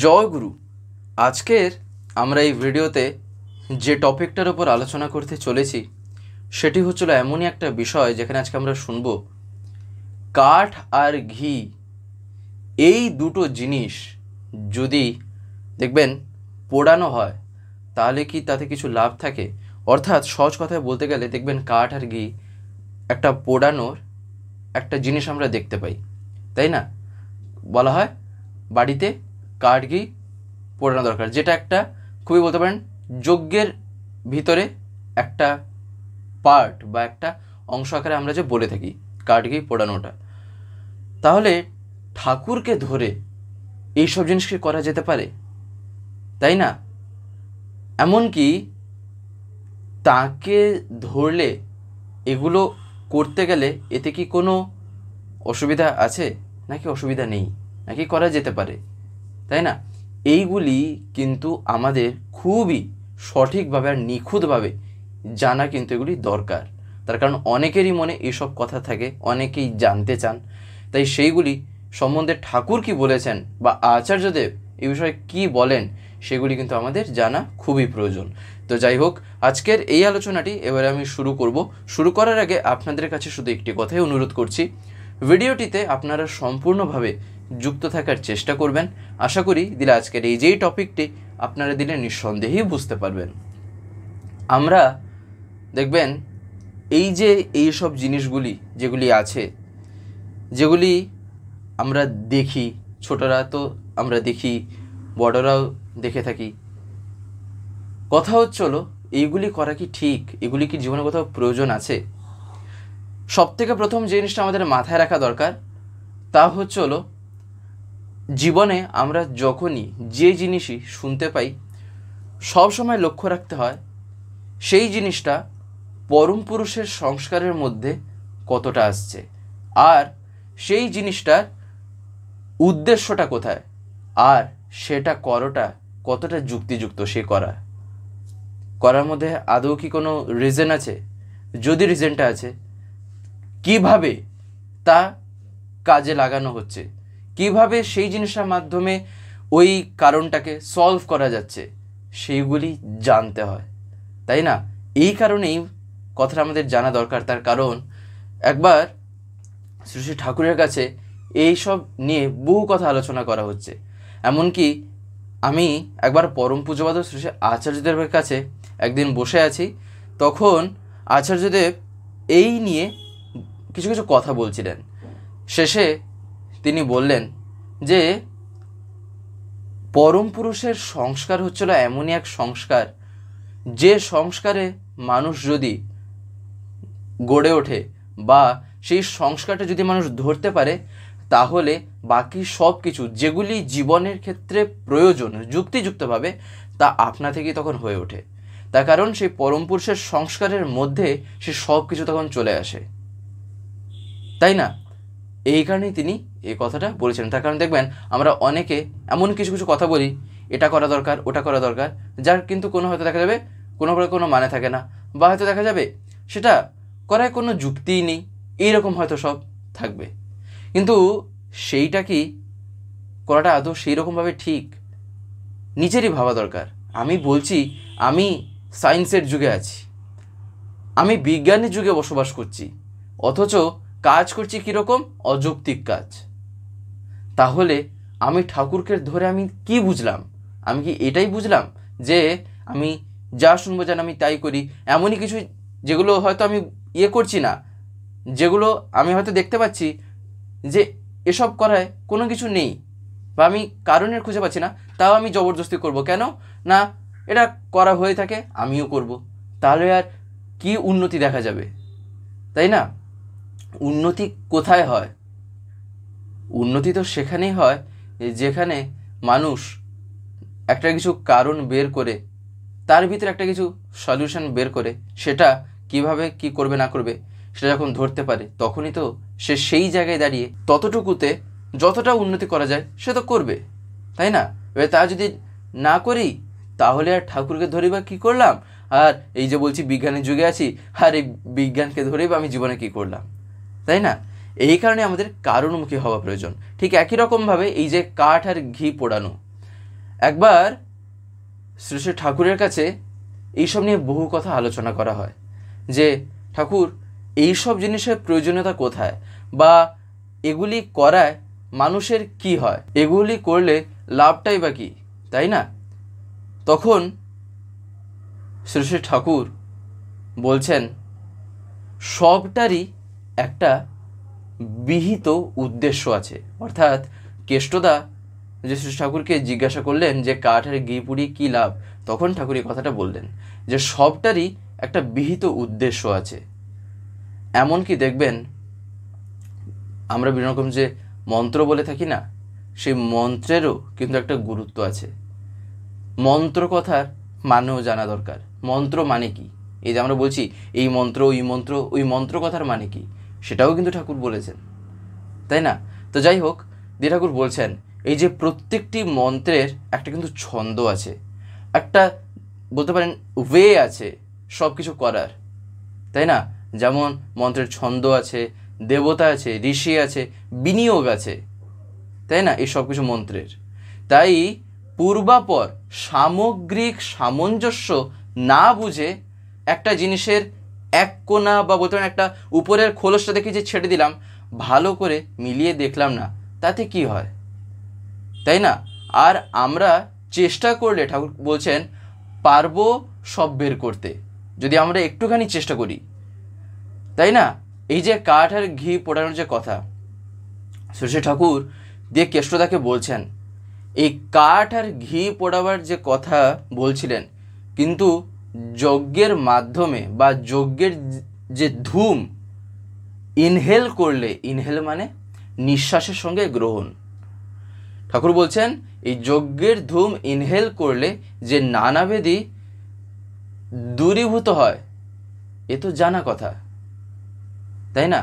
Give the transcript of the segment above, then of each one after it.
জয় গুরু। আজকের আমরা এই ভিডিওতে যে টপিকটার উপর আলোচনা করতে চলেছি সেটি হচ্ছিল এমনই একটা বিষয় যেখানে আজকে আমরা শুনব কাঠ আর ঘি এই দুটো জিনিস যদি দেখবেন পোড়ানো হয় তাহলে কি তাতে কিছু লাভ থাকে। অর্থাৎ সহজ কথায় বলতে গেলে দেখবেন কাঠ আর ঘি একটা পোড়ানোর একটা জিনিস আমরা দেখতে পাই, তাই না? বলা হয় বাড়িতে কাঠ ঘি পোড়ানো দরকার, যেটা একটা খুবই বলতে পারেন যজ্ঞের ভিতরে একটা পার্ট বা একটা অংশ আকারে আমরা যে বলে থাকি কাঠ ঘি পোড়ানোটা। তাহলে ঠাকুরকে ধরে এইসব জিনিসকে করা যেতে পারে, তাই না? এমনকি তাকে ধরলে এগুলো করতে গেলে এতে কি কোনো অসুবিধা আছে নাকি অসুবিধা নেই, নাকি করা যেতে পারে, তাই না? এইগুলি কিন্তু আমাদের খুবই সঠিকভাবে আর নিখুঁতভাবে জানা কিন্তু এগুলি দরকার। তার কারণ অনেকেরই মনে এইসব কথা থাকে, অনেকেই জানতে চান, তাই সেইগুলি সম্বন্ধে ঠাকুর কি বলেছেন বা আচার্যদেব এই বিষয়ে কি বলেন সেগুলি কিন্তু আমাদের জানা খুবই প্রয়োজন। তো যাই হোক, আজকের এই আলোচনাটি এবারে আমি শুরু করব। শুরু করার আগে আপনাদের কাছে শুধু একটি কথাই অনুরোধ করছি, ভিডিওটিতে আপনারা সম্পূর্ণভাবে যুক্ত থাকার চেষ্টা করবেন। আশা করি দিলে আজকের এই যেই টপিকটি আপনারা দিলে নিঃসন্দেহেই বুঝতে পারবেন। আমরা দেখবেন এই যে এইসব জিনিসগুলি যেগুলি আছে, যেগুলি আমরা দেখি, ছোটরা তো আমরা দেখি, বড়রাও দেখে থাকি। কথা হচ্ছে হলো এইগুলি করা কি ঠিক? এগুলি কি জীবনে কোথাও প্রয়োজন আছে? সব থেকে প্রথম যে জিনিসটা আমাদের মাথায় রাখা দরকার তা হচ্ছে হলো জীবনে আমরা যখনই যে জিনিসই শুনতে পাই সব সময় লক্ষ্য রাখতে হয় সেই জিনিসটা পরম পুরুষের সংস্কারের মধ্যে কতটা আসছে, আর সেই জিনিসটার উদ্দেশ্যটা কোথায়, আর সেটা কতটা যুক্তিযুক্ত। সে করার মধ্যে আদৌ কি কোনো রিজন আছে? যদি রিজনটা আছে, কিভাবে তা কাজে লাগানো হচ্ছে, কিভাবে সেই জিনিসটার মাধ্যমে ওই কারণটাকে সলভ করা যাচ্ছে, সেইগুলি জানতে হয়, তাই না? এই কারণেই কথাটা আমাদের জানা দরকার। তার কারণ একবার শ্রী শ্রী ঠাকুরের কাছে এইসব নিয়ে বহু কথা আলোচনা করা হচ্ছে। এমনকি আমি একবার পরম পূজ্যপাদ শ্রী শ্রী আচার্যদেবের কাছে একদিন বসে আছি, তখন আচার্যদেব এই নিয়ে কিছু কিছু কথা বলছিলেন। শেষে তিনি বললেন যে পরম পুরুষের সংস্কার হচ্ছিল এমনই এক সংস্কার, যে সংস্কারে মানুষ যদি গড়ে ওঠে বা সেই সংস্কারটা যদি মানুষ ধরতে পারে, তাহলে বাকি সব কিছু যেগুলি জীবনের ক্ষেত্রে প্রয়োজন যুক্তিযুক্তভাবে তা আপনা থেকেই তখন হয়ে ওঠে। তার কারণ সেই পরম পুরুষের সংস্কারের মধ্যে সে সব কিছু তখন চলে আসে, তাই না? এই কারণেই তিনি এই কথাটা বলেছেন। তার কারণ দেখবেন আমরা অনেকে এমন কিছু কিছু কথা বলি, এটা করা দরকার, ওটা করা দরকার, যার কিন্তু কোনো হয়তো দেখা যাবে কোনো মানে থাকে না, বা হয়তো দেখা যাবে সেটা করায় কোনো যুক্তিই নেই, এইরকম হয়তো সব থাকবে। কিন্তু সেইটা কি করাটা আদৌ সেই রকমভাবে ঠিক? নিজেরই ভাবা দরকার। আমি বলছি আমি সায়েন্সের যুগে আছি, আমি বিজ্ঞানের যুগে বসবাস করছি, অথচ কাজ করছি কীরকম অযৌক্তিক কাজ। তাহলে আমি ঠাকুরকে ধরে আমি কি বুঝলাম? আমি কি এটাই বুঝলাম যে আমি যা শুনবো যেন আমি তাই করি? এমনই কিছু যেগুলো হয়তো আমি করছি না, যেগুলো আমি হয়তো দেখতে পাচ্ছি যে এসব করায় কোনো কিছু নেই বা আমি কারণের খুঁজে পাচ্ছি না, তাও আমি জবরদস্তি করব। কেন না? এটা করা হয়ে থাকে, আমিও করব। তাহলে আর কি উন্নতি দেখা যাবে, তাই না? উন্নতি কোথায় হয়? উন্নতি তো সেখানেই হয় যেখানে মানুষ একটা কিছু কারণ বের করে তার ভিতরে একটা কিছু সলিউশন বের করে সেটা কিভাবে কি করবে না করবে সেটা যখন ধরতে পারে, তখনই তো সে সেই জায়গায় দাঁড়িয়ে ততটুকুতে যতটা উন্নতি করা যায় সে তো করবে, তাই না? এবার তা যদি না করি তাহলে আর ঠাকুরকে ধরেই বা কী করলাম? আর এই যে বলছি বিজ্ঞানের যুগে আছি, আর এই বিজ্ঞানকে ধরেই বা আমি জীবনে কী করলাম, তাই না? এই কারণে আমাদের কারণমুখী হওয়া প্রয়োজন। ঠিক একই রকমভাবে এই যে কাঠ আর ঘি পোড়ানো, একবার শ্রী শ্রী ঠাকুরের কাছে এইসব নিয়ে বহু কথা আলোচনা করা হয় যে ঠাকুর এইসব জিনিসের প্রয়োজনীয়তা কোথায়, বা এগুলি করায় মানুষের কি হয়, এগুলি করলে লাভটাই বা কী, তাই না? তখন শ্রী শ্রী ঠাকুর বলছেন সবটারই একটা বিহিত উদ্দেশ্য আছে। অর্থাৎ কেষ্টদা যে শ্রী ঠাকুরকে জিজ্ঞাসা করলেন যে কাঠের ঘি পুড়িয়ে কী লাভ, তখন ঠাকুর এই কথাটা বললেন যে সবটারই একটা বিহিত উদ্দেশ্য আছে। এমনকি দেখবেন আমরা বিভিন্ন রকম যে মন্ত্র বলে থাকি না, সেই মন্ত্রেরও কিন্তু একটা গুরুত্ব আছে। মন্ত্র কথার মানেও জানা দরকার। মন্ত্র মানে কি, এই যে আমরা বলছি এই মন্ত্র ওই মন্ত্র কথার মানে কি, সেটাও কিন্তু ঠাকুর বলেছেন, তাই না? তো যাই হোক, দিয়ে ঠাকুর বলছেন এই যে প্রত্যেকটি মন্ত্রের একটা কিন্তু ছন্দ আছে, একটা বলতে পারেন ওয়ে আছে সব কিছু করার, তাই না? যেমন মন্ত্রের ছন্দ আছে, দেবতা আছে, ঋষি আছে, বিনিয়োগ আছে, তাই না? এই সব কিছু মন্ত্রের। তাই পূর্বাপর সামগ্রিক সামঞ্জস্য না বুঝে একটা জিনিসের এক কোণা বা বলতে পারেন একটা উপরের খোলসটা দেখি যে ছেড়ে দিলাম, ভালো করে মিলিয়ে দেখলাম না, তাতে কি হয়, তাই না? আর আমরা চেষ্টা করলে ঠাকুর বলছেন পারবো সব বের করতে, যদি আমরা একটুখানি চেষ্টা করি, তাই না? এই যে কাঠ আর ঘি পোড়ানোর যে কথা, শ্রী ঠাকুর দিয়ে কেষ্টদাকে বলছেন এই কাঠ আর ঘি পোড়াবার যে কথা বলছিলেন, কিন্তু যজ্ঞের মাধ্যমে বা যজ্ঞের যে ধূম ইনহেল করলে, ইনহেল মানে নিঃশ্বাসের সঙ্গে গ্রহণ, ঠাকুর বলছেন এই যজ্ঞের ধূম ইনহেল করলে যে নানাবেদি দূরীভূত হয়, এ তো জানা কথা, তাই না?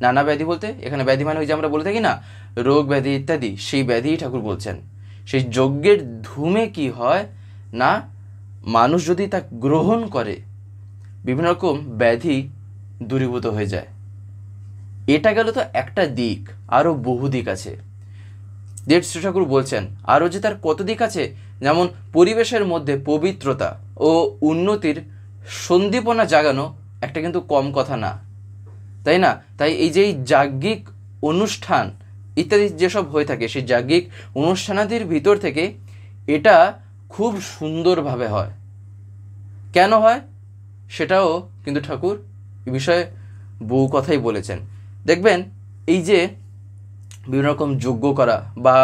নানা ব্যাধি বলতে এখানে ব্যাধি মানে ওই যে আমরা বলে থাকি না রোগ ব্যাধি ইত্যাদি, সেই ব্যাধি ঠাকুর বলছেন সেই যজ্ঞের ধূমে কি হয় না, মানুষ যদি তা গ্রহণ করে বিভিন্ন রকম ব্যাধি দূরীভূত হয়ে যায়। এটা গেল তো একটা দিক, আরও বহু দিক আছে। দেব শ্রী ঠাকুর বলছেন আরও যে তার কত দিক আছে, যেমন পরিবেশের মধ্যে পবিত্রতা ও উন্নতির সন্দীপনা জাগানো একটা কিন্তু কম কথা না, তাই না? তাই এই যে যাজ্ঞিক অনুষ্ঠান ইত্যাদি যেসব হয়ে থাকে, সেই যাজ্ঞিক অনুষ্ঠানাদির ভিতর থেকে এটা খুব সুন্দরভাবে হয়। কেন হয় সেটাও কিন্তু ঠাকুর এই বিষয়ে বহু কথাই বলেছেন। দেখবেন এই যে বিভিন্ন রকম যজ্ঞ করা বা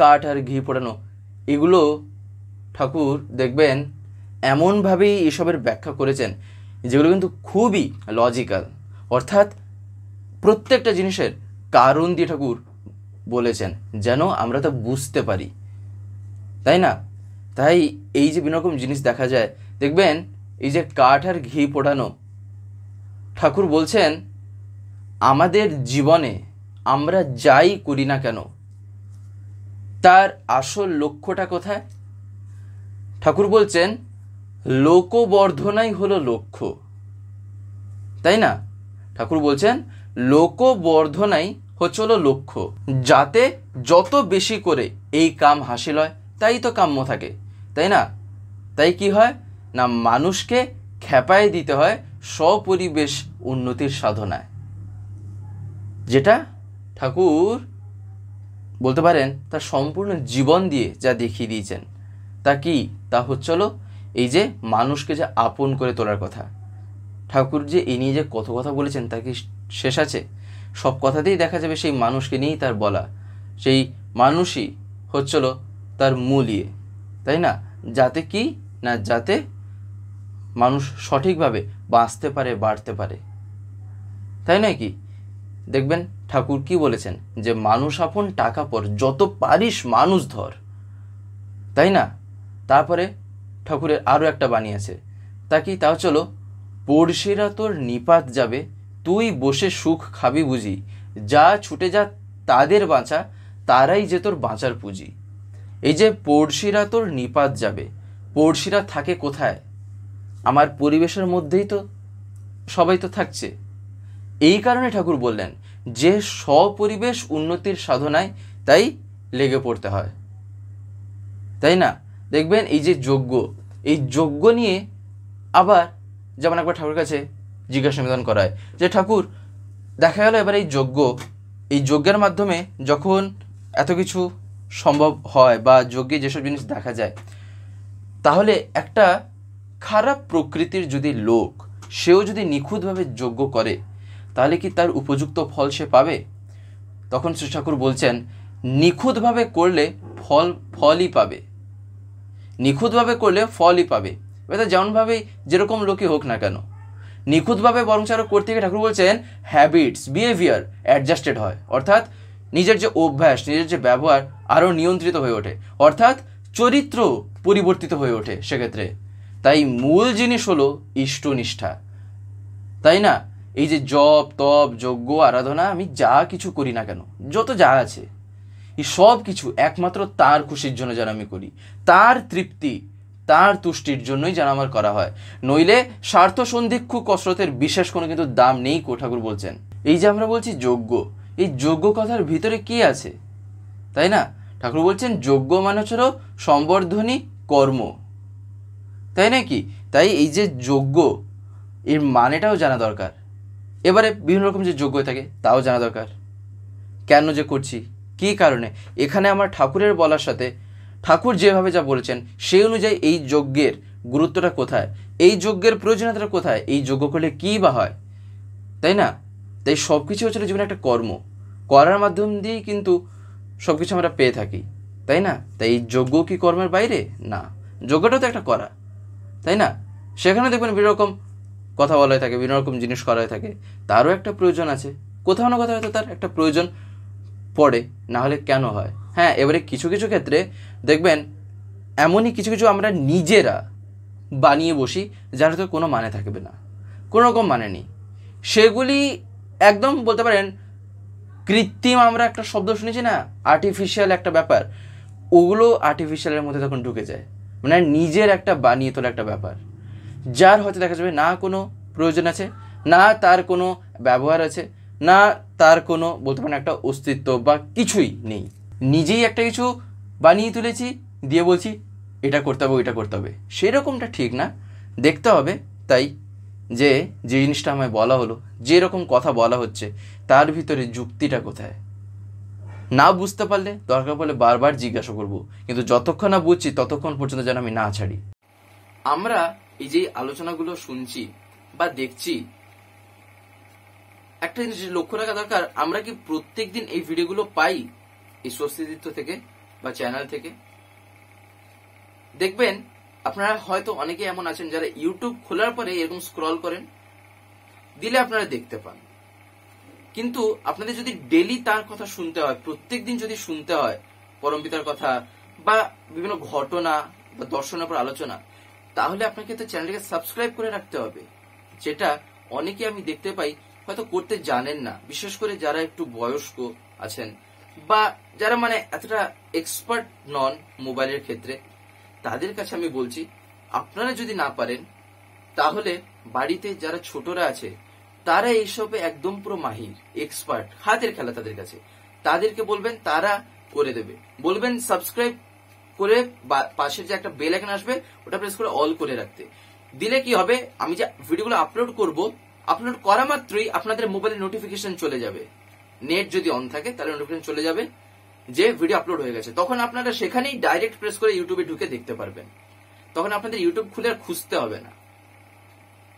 কাঠ আর ঘি পোড়ানো, এগুলো ঠাকুর দেখবেন এমনভাবেই এসবের ব্যাখ্যা করেছেন যেগুলো কিন্তু খুবই লজিক্যাল, অর্থাৎ প্রত্যেকটা জিনিসের কারণ দিয়ে ঠাকুর বলেছেন যেন আমরা তা বুঝতে পারি, তাই না? তাই এই যে বিভিন্ন রকম জিনিস দেখা যায়, দেখবেন এই যে কাঠ আর ঘি পোড়ানো, ঠাকুর বলছেন আমাদের জীবনে আমরা যাই করি না কেন তার আসল লক্ষ্যটা কোথায়? ঠাকুর বলছেন লোকবর্ধনাই হলো লক্ষ্য, তাই না? ঠাকুর বলছেন লোকবর্ধনাই হচ্ছে হলো লক্ষ্য, যাতে যত বেশি করে এই কাম হাসিল হয় তাই তো কাম্য থাকে, তাই না? তাই কি হয় না, মানুষকে খেপায় দিতে হয় স্বপরিবেশ উন্নতির সাধনায়, যেটা ঠাকুর বলতে পারেন তার সম্পূর্ণ জীবন দিয়ে যা দেখিয়ে দিয়েছেন। তা কি? তা হচ্ছে হলো এই যে মানুষকে যে আপন করে তোলার কথা। ঠাকুর যে এই নিয়ে যে কত কথা বলেছেন তা কি শেষ আছে? সব কথাতেই দেখা যাবে সেই মানুষকে নিয়েই তার বলা, সেই মানুষই হচ্ছিল তার মূল ইয়ে, তাই না? যাতে কি না, যাতে মানুষ সঠিকভাবে বাঁচতে পারে, বাড়তে পারে, তাই নয় কি? দেখবেন ঠাকুর কি বলেছেন যে মানুষ আপন টাকা পর, যত পারিস মানুষ ধর, তাই না? তারপরে ঠাকুরের আরও একটা বাণী আছে, তা কি? তা চলো পড়শিরা তোর নিপাত যাবে, তুই বসে সুখ খাবি বুঝি, যা ছুটে যা তাদের বাঁচা, তারাই যে তোর বাঁচার পুঁজি। এই যে পড়শিরা তোর নিপাত যাবে, পড়শিরা থাকে কোথায়? আমার পরিবেশের মধ্যেই তো সবাই তো থাকছে। এই কারণে ঠাকুর বললেন যে স্বপরিবেশ উন্নতির সাধনায় তাই লেগে পড়তে হয়, তাই না? দেখবেন এই যে যজ্ঞ, এই যজ্ঞ নিয়ে আবার যেমন একবার ঠাকুরের কাছে জিজ্ঞাসা নিবেদন করা হয় যে ঠাকুর, দেখা গেল এবার এই যজ্ঞের মাধ্যমে যখন এত কিছু সম্ভব হয় বা যজ্ঞে যেসব জিনিস দেখা যায়, তাহলে একটা খারাপ প্রকৃতির যদি লোক সেও যদি নিখুঁতভাবে যজ্ঞ করে তাহলে কি তার উপযুক্ত ফল সে পাবে? তখন শ্রী ঠাকুর বলছেন, নিখুঁতভাবে করলে ফলই পাবে, নিখুঁতভাবে করলে ফলই পাবে। এবার যেমনভাবেই যেরকম লোকই হোক না কেন, নিখুঁতভাবে বরং আরও করতে গিয়ে ঠাকুর বলছেন হ্যাবিটস, বিহেভিয়ার অ্যাডজাস্টেড হয়, অর্থাৎ নিজের যে অভ্যাস, নিজের যে ব্যবহার আরও নিয়ন্ত্রিত হয়ে ওঠে, অর্থাৎ চরিত্র পরিবর্তিত হয়ে ওঠে সেক্ষেত্রে। তাই মূল জিনিস হলো ইষ্টনিষ্ঠা, তাই না? এই যে জপ তপ যজ্ঞ আরাধনা আমি যা কিছু করি না কেন, যত যা আছে এই সব কিছু একমাত্র তার খুশির জন্য যেন আমি করি, তার তৃপ্তি তার তুষ্টির জন্যই যেন আমার করা হয়, নইলে স্বার্থ সন্ধিক্ষু কসরতের বিশেষ কোনো কিন্তু দাম নেই। ঠাকুর বলছেন এই যে আমরা বলছি যজ্ঞ, এই যজ্ঞ কথার ভিতরে কি আছে, তাই না? ঠাকুর বলছেন যজ্ঞ মানে হচ্ছে সম্বর্ধনী কর্ম, তাই নাকি? তাই এই যে যজ্ঞ এর মানেটাও জানা দরকার। এবারে বিভিন্ন রকম যে যজ্ঞ থাকে তাও জানা দরকার, কেন যে করছি, কী কারণে। এখানে আমার ঠাকুরের বলার সাথে ঠাকুর যেভাবে যা বলেছেন সেই অনুযায়ী এই যজ্ঞের গুরুত্বটা কোথায়, এই যজ্ঞের প্রয়োজনীয়তাটা কোথায়, এই যজ্ঞ করলে কী বা হয়, তাই না? তাই সব কিছু হচ্ছে জীবনে একটা কর্ম, করার মাধ্যম দিয়েই কিন্তু সব কিছু আমরা পেয়ে থাকি, তাই না? তাই এই যজ্ঞ কি কর্মের বাইরে? না, যজ্ঞটাও তো একটা করা, তাই না? সেখানে দেখবেন বিভিন্ন রকম কথা বলা হয়ে থাকে, বিভিন্ন রকম জিনিস করা হয়ে থাকে, তারও একটা প্রয়োজন আছে, কোথাও না কোথাও হয়তো তার একটা প্রয়োজন পড়ে, না হলে কেন হয়? হ্যাঁ, এবারে কিছু কিছু ক্ষেত্রে দেখবেন এমনই কিছু কিছু আমরা নিজেরা বানিয়ে বসি যার তো কোনো মানে থাকবে না, কোনো রকম মানে নেই, সেগুলি একদম বলতে পারেন কৃত্রিম। আমরা একটা শব্দ শুনেছি না, আর্টিফিশিয়াল একটা ব্যাপার, ওগুলো আর্টিফিশিয়ালের মধ্যে তখন ঢুকে যায়, মানে নিজের একটা বানিয়ে তোলা একটা ব্যাপার, যার হয়তো দেখা যাবে না কোনো প্রয়োজন আছে, না তার কোনো ব্যবহার আছে, না তার কোনো বলতে পারেন একটা অস্তিত্ব বা কিছুই নেই, নিজেই একটা কিছু বানিয়ে তুলেছি দিয়ে বলছি এটা করতে হবে ওইটা করতে হবে, সেরকমটা ঠিক না। দেখতে হবে তাই যে যে জিনিসটা আমায় বলা হলো, যেরকম কথা বলা হচ্ছে তার ভিতরে যুক্তিটা কোথায়। না বুঝতে পারলে দরকার পড়লে বারবার জিজ্ঞাসা করব, কিন্তু যতক্ষণ না বুঝছি ততক্ষণ পর্যন্ত যেন আমি না ছাড়ি। আমরা এই যে আলোচনাগুলো শুনছি বা দেখছি, একটা জিনিস লক্ষ্য রাখা দরকার, আমরা কি প্রত্যেক দিন এই ভিডিওগুলো পাই এই স্বস্তিতীর্থ থেকে বা চ্যানেল থেকে? দেখবেন আপনারা হয়তো অনেকে এমন আছেন যারা ইউটিউব খোলার পরে এরকম স্ক্রল করেন, দিলে আপনারা দেখতে পান, কিন্তু আপনাদের যদি ডেলি তার কথা শুনতে হয়, প্রত্যেক দিন যদি শুনতে হয় পরমপিতার কথা বা বিভিন্ন ঘটনা বা দর্শনের উপর আলোচনা, তাহলে আপনাকে তো চ্যানেলটাকে সাবস্ক্রাইব করে রাখতে হবে, যেটা অনেকে আমি দেখতে পাই হয়তো করতে জানেন না, বিশেষ করে যারা একটু বয়স্ক আছেন বা যারা মানে এতটা এক্সপার্ট নন মোবাইলের ক্ষেত্রে, তাদের কাছে আমি বলছি আপনারা যদি না পারেন তাহলে বাড়িতে যারা ছোটরা আছে তারা এইসবে একদম পুরো মাহির, এক্সপার্ট, হাতের খেলা তাদের কাছে, তাদেরকে বলবেন, তারা করে দেবে। বলবেন সাবস্ক্রাইব করে পাশের যে একটা বেল আইকন আসবে ওটা প্রেস করে অল করে রাখতে, দিলে কি হবে, আমি যে ভিডিওগুলো আপলোড করব, আপলোড করা মাত্রই আপনাদের মোবাইলে নোটিফিকেশন চলে যাবে, নেট যদি অন থাকে তাহলে নোটিফিকেশন চলে যাবে যে ভিডিও আপলোড হয়ে গেছে, তখন আপনারা সেখানেই ডাইরেক্ট প্রেস করে ইউটিউবে ঢুকে দেখতে পারবেন, তখন আপনাদের ইউটিউব খুলে আর খুঁজতে হবে না,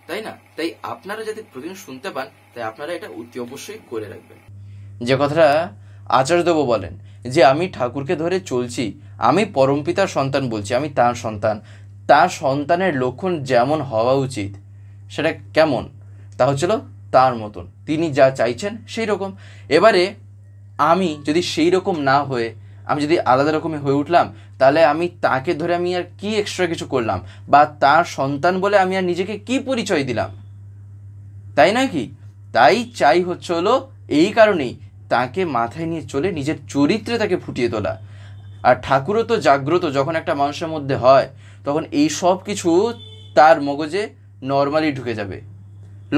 তাই না? তাই আপনারা যাতে প্রতিদিন শুনতে পান, তাই আপনারা এটা অতি অবশ্যই করে রাখবেন। যে কথাটা আচার্যদেব বলেন যে আমি ঠাকুরকে ধরে চলছি, আমি পরমপিতার সন্তান বলছি, আমি তার সন্তান, তার সন্তানের লক্ষণ যেমন হওয়া উচিত সেটা কেমন, তা হচ্ছিল তার মতন, তিনি যা চাইছেন সেই রকম। এবারে আমি যদি সেই রকম না হয়ে আমি যদি আলাদা রকমের হয়ে উঠলাম, তাহলে আমি তাকে ধরে আমি আর কি এক্সট্রা কিছু করলাম, বা তার সন্তান বলে আমি আর নিজেকে কি পরিচয় দিলাম, তাই নয় কি? তাই চাই হচ্ছে হলো এই কারণেই তাকে মাথায় নিয়ে চলে নিজের চরিত্রে তাকে ফুটিয়ে তোলা। আর ঠাকুরও তো জাগ্রত যখন একটা মানুষের মধ্যে হয়, তখন এই সব কিছু তার মগজে নর্মালি ঢুকে যাবে,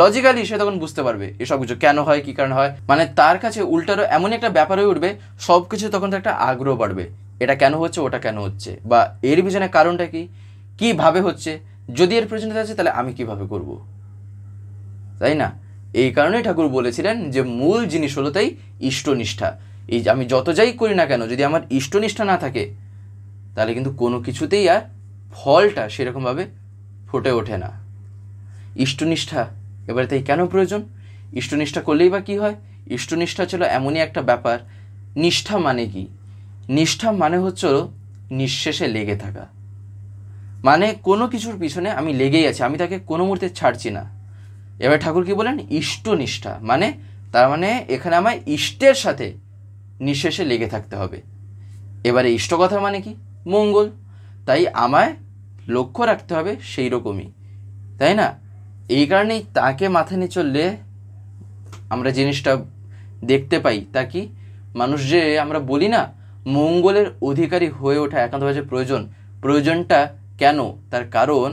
লজিক্যালি সে তখন বুঝতে পারবে এসব কিছু কেন হয়, কি কারণে হয়, মানে তার কাছে উল্টারও এমন একটা ব্যাপার হয়ে উঠবে, সব কিছু তখন একটা আগ্রহ বাড়বে, এটা কেন হচ্ছে, ওটা কেন হচ্ছে, বা এর পিছনে কারণটা কি, কীভাবে হচ্ছে, যদি এর প্রয়োজনীয়তা আছে তাহলে আমি কিভাবে করব, তাই না? এই কারণেই ঠাকুর বলেছিলেন যে মূল জিনিস হলো তাই ইষ্টনিষ্ঠা। এই আমি যত যাই করি না কেন, যদি আমার ইষ্টনিষ্ঠা না থাকে তাহলে কিন্তু কোনো কিছুতেই আর ফলটা সেরকমভাবে ফুটে ওঠে না। ইষ্টনিষ্ঠা এবারে তাই কেন প্রয়োজন? ইষ্টনিষ্ঠা করলেই বা কী হয়? ইষ্টনিষ্ঠা ছিল এমনই একটা ব্যাপার। নিষ্ঠা মানে কি? নিষ্ঠা মানে হচ্ছে নিঃশেষে লেগে থাকা, মানে কোনো কিছুর পিছনে আমি লেগেই আছি, আমি তাকে কোনো মুহূর্তে ছাড়ছি না। এবার ঠাকুর কি বলেন? ইষ্টনিষ্ঠা মানে, তার মানে এখানে আমার ইষ্টের সাথে নিঃশেষে লেগে থাকতে হবে। এবারে ইষ্ট কথা মানে কি? মঙ্গল। তাই আমায় লক্ষ্য রাখতে হবে সেই রকমই, তাই না? এই কারণেই তাকে মাথায় নিয়ে চললে আমরা জিনিসটা দেখতে পাই। তা কি, মানুষ যে আমরা বলি না মঙ্গলের অধিকারী হয়ে ওঠা একান্তভাবে প্রয়োজন, প্রয়োজনটা কেন? তার কারণ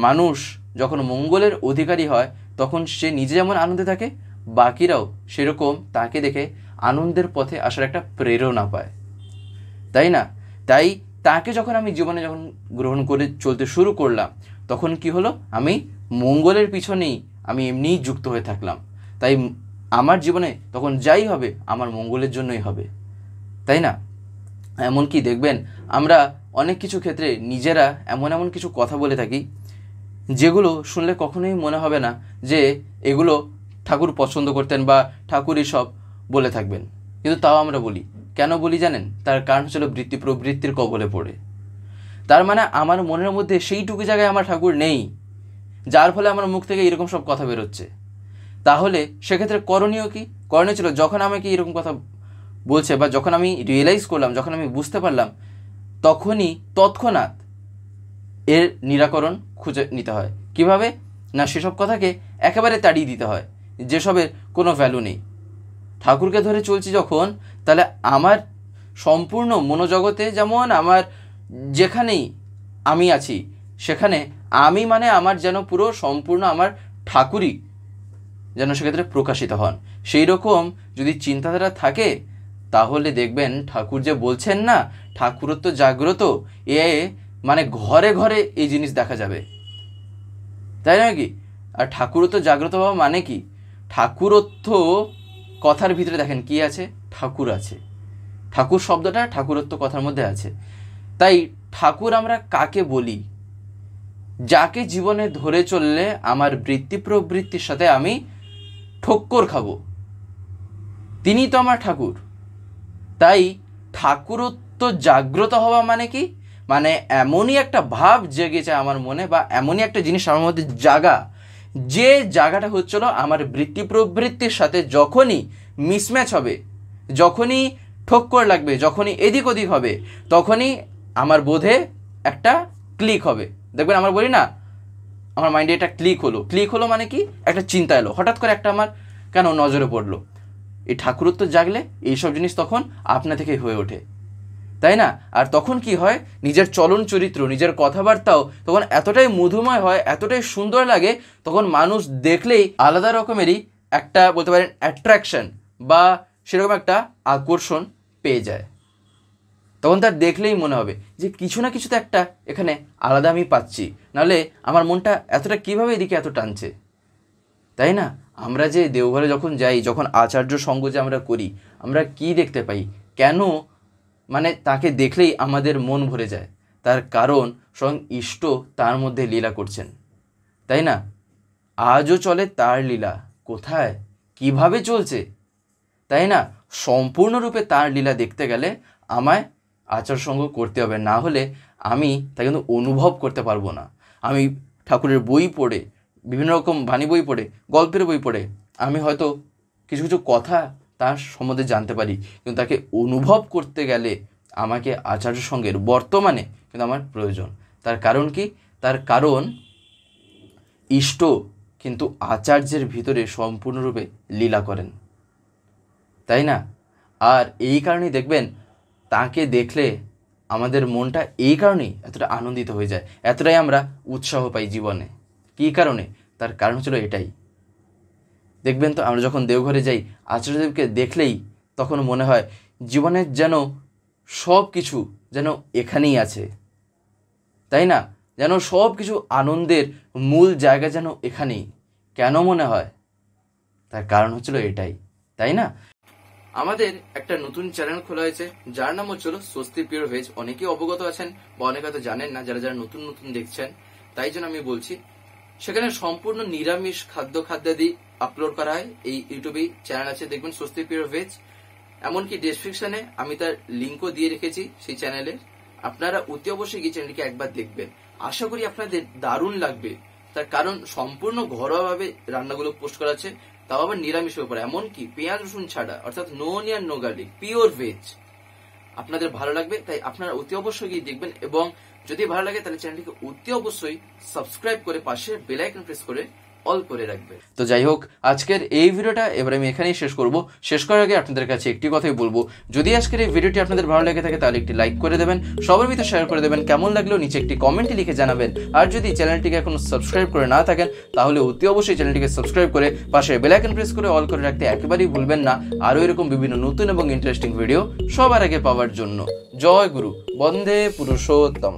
মানুষ যখন মঙ্গলের অধিকারী হয় তখন সে নিজে যেমন আনন্দে থাকে, বাকিরাও সেরকম তাকে দেখে আনন্দের পথে আসার একটা প্রেরণা পায়, তাই না? তাই তাকে যখন আমি জীবনে যখন গ্রহণ করে চলতে শুরু করলাম তখন কি হলো, আমি মঙ্গলের পিছনেই আমি এমনিই যুক্ত হয়ে থাকলাম। তাই আমার জীবনে তখন যাই হবে আমার মঙ্গলের জন্যই হবে, তাই না? এমনকি দেখবেন আমরা অনেক কিছু ক্ষেত্রে নিজেরা এমন এমন কিছু কথা বলে থাকি যেগুলো শুনলে কখনোই মনে হবে না যে এগুলো ঠাকুর পছন্দ করতেন বা ঠাকুরই সব বলে থাকবেন, কিন্তু তাও আমরা বলি। কেন বলি জানেন? তার কারণ হচ্ছিল বৃত্তি প্রবৃত্তির কবলে পড়ে। তার মানে আমার মনের মধ্যে সেইটুকু জায়গায় আমার ঠাকুর নেই, যার ফলে আমার মুখ থেকে এরকম সব কথা বেরোচ্ছে। তাহলে সেক্ষেত্রে করণীয় কি? করণীয় ছিল যখন আমাকে এরকম কথা বলছে বা যখন আমি রিয়েলাইজ করলাম, যখন আমি বুঝতে পারলাম, তখনই তৎক্ষণাৎ এর নিরাকরণ খুঁজে নিতে হয়। কিভাবে? না, সেসব কথাকে একেবারে তাড়িয়ে দিতে হয় যেসবের কোনো ভ্যালু নেই। ঠাকুরকে ধরে চলছি যখন, তাহলে আমার সম্পূর্ণ মনোজগতে যেমন আমার যেখানেই আমি আছি সেখানে আমি মানে আমার যেন পুরো সম্পূর্ণ আমার ঠাকুরই যেন সেক্ষেত্রে প্রকাশিত হন। সেই রকম যদি চিন্তাধারা থাকে তাহলে দেখবেন ঠাকুর যে বলছেন না ঠাকুরত্ব জাগ্রত, এ মানে ঘরে ঘরে এই জিনিস দেখা যাবে, তাই না কি? আর ঠাকুরত্ব জাগ্রত হওয়া মানে কি? ঠাকুরত্ব কথার ভিতরে দেখেন কি আছে? ঠাকুর আছে। ঠাকুর শব্দটা ঠাকুরত্ব কথার মধ্যে আছে। তাই ঠাকুর আমরা কাকে বলি? যাকে জীবনে ধরে চললে আমার বৃত্তি প্রবৃত্তির সাথে আমি ঠক্কর খাবো, তিনি তো আমার ঠাকুর। তাই ঠাকুরত্ব জাগ্রত হওয়া মানে কি? মানে এমনই একটা ভাব জেগেছে আমার মনে, বা এমনই একটা জিনিস আমার মধ্যে জাগা, যে জায়গাটা হচ্ছিল আমার বৃত্তি প্রবৃত্তির সাথে যখনই মিসম্যাচ হবে, যখনই ঠক্কর লাগবে, যখনই এদিক ওদিক হবে, তখনই আমার বোধে একটা ক্লিক হবে। দেখবেন আমরা বলি না আমার মাইন্ডে একটা ক্লিক হলো। ক্লিক হলো মানে কি? একটা চিন্তা এলো হঠাৎ করে, একটা আমার কেন নজরে পড়লো। এই ঠাকুরত্ব জাগলে এইসব জিনিস তখন আপনা থেকেই হয়ে ওঠে, তাই না? আর তখন কি হয়, নিজের চলন চরিত্র, নিজের কথাবার্তাও তখন এতটাই মধুময় হয়, এতটাই সুন্দর লাগে, তখন মানুষ দেখলেই আলাদা রকমেরই একটা বলতে পারেন অ্যাট্রাকশন বা সেরকম একটা আকর্ষণ পেয়ে যায়। তখন তার দেখলেই মনে হবে যে কিছু না কিছু তো একটা এখানে আলাদা আমি পাচ্ছি, নাহলে আমার মনটা এতটা কীভাবে এদিকে এত টানছে, তাই না? আমরা যে দেওঘরে যখন যাই, যখন আচার্য সঙ্গ যে আমরা করি, আমরা কি দেখতে পাই? কেন মানে তাকে দেখলেই আমাদের মন ভরে যায়? তার কারণ স্বয়ং ইষ্ট তার মধ্যে লীলা করছেন, তাই না? আজও চলে তার লীলা, কোথায় কিভাবে চলছে, তাই না? সম্পূর্ণরূপে তার লীলা দেখতে গেলে আমায় আচার সঙ্গ করতে হবে, না হলে আমি তা কিন্তু অনুভব করতে পারবো না। আমি ঠাকুরের বই পড়ে, বিভিন্ন রকম বাণী বই পড়ে, গল্পের বই পড়ে আমি হয়তো কিছু কিছু কথা তার সম্বন্ধে জানতে পারি, কিন্তু তাকে অনুভব করতে গেলে আমাকে আচার্য সঙ্গের বর্তমানে কিন্তু আমার প্রয়োজন। তার কারণ কি? তার কারণ ইষ্ট কিন্তু আচার্যের ভিতরে সম্পূর্ণরূপে লীলা করেন, তাই না? আর এই কারণেই দেখবেন তাকে দেখলে আমাদের মনটা এই কারণেই এতটা আনন্দিত হয়ে যায়, এতটাই আমরা উৎসাহ পাই জীবনে। কী কারণে? তার কারণ ছিল এটাই। দেখবেন তো আমরা যখন দেওঘরে যাই, আচার্যদেবকে দেখলেই তখন মনে হয় জীবনের যেন সব কিছু যেন এখানেই আছে, তাই না? যেন সব কিছু আনন্দের মূল জায়গা যেন এখানেই। কেন মনে হয়? তার কারণ হচ্ছিল এটাই, তাই না? আমাদের একটা নতুন চ্যানেল খোলা হয়েছে, যার নাম হচ্ছিল স্বস্তি পিওর ভেজ। অনেকেই অবগত আছেন বা অনেকে হয়তো জানেন না, যারা যারা নতুন নতুন দেখছেন, তাই জন্য আমি বলছি। সেখানে সম্পূর্ণ নিরামিষ খাদ্যাদি আপলোড করা হয়। এই ইউটিউবে চ্যানেল আছে, দেখবেন স্বস্তি পিওর ভেজ। এমনকি ডেসক্রিপশনে আমি তার লিঙ্কও দিয়ে রেখেছি সেই চ্যানেলের। আপনারা অতি অবশ্যই এই চ্যানেলটিকে একবার দেখবেন। আশা করি আপনাদের দারুণ লাগবে, তার কারণ সম্পূর্ণ ঘরোয়াভাবে রান্নাগুলো পোস্ট করা আছে, তাও আবার নিরামিষের উপর, এমনকি পেঁয়াজ রসুন ছাড়া, অর্থাৎ no onion no garlic, pure veg. আপনাদের ভালো লাগবে, তাই আপনারা অতি অবশ্যই গিয়ে দেখবেন। এবং যদি ভালো লাগে তাহলে চ্যানেলটিকে অতি অবশ্যই সাবস্ক্রাইব করে পাশে বেল আইকন প্রেস করে অল করে রাখবে। তো যাই হোক, আজকের এই ভিডিওটা এবার আমি এখানেই শেষ করব। শেষ করার আগে আপনাদের কাছে একটি কথাই বলবো, যদি আজকের এই ভিডিওটি আপনাদের ভালো লেগে থাকে তাহলে একটি লাইক করে দেবেন, সবার ভিতরে শেয়ার করে দেবেন, কেমন লাগলেও নিচে একটি কমেন্টে লিখে জানাবেন। আর যদি চ্যানেলটিকে এখনো সাবস্ক্রাইব করে না থাকেন তাহলে অতি অবশ্যই চ্যানেলটিকে সাবস্ক্রাইব করে পাশে বেল আইকন প্রেস করে অল করে রাখতে একেবারেই ভুলবেন না, আরও এরকম বিভিন্ন নতুন এবং ইন্টারেস্টিং ভিডিও সবার আগে পাওয়ার জন্য। জয় গুরু, বন্দে পুরুষোত্তম।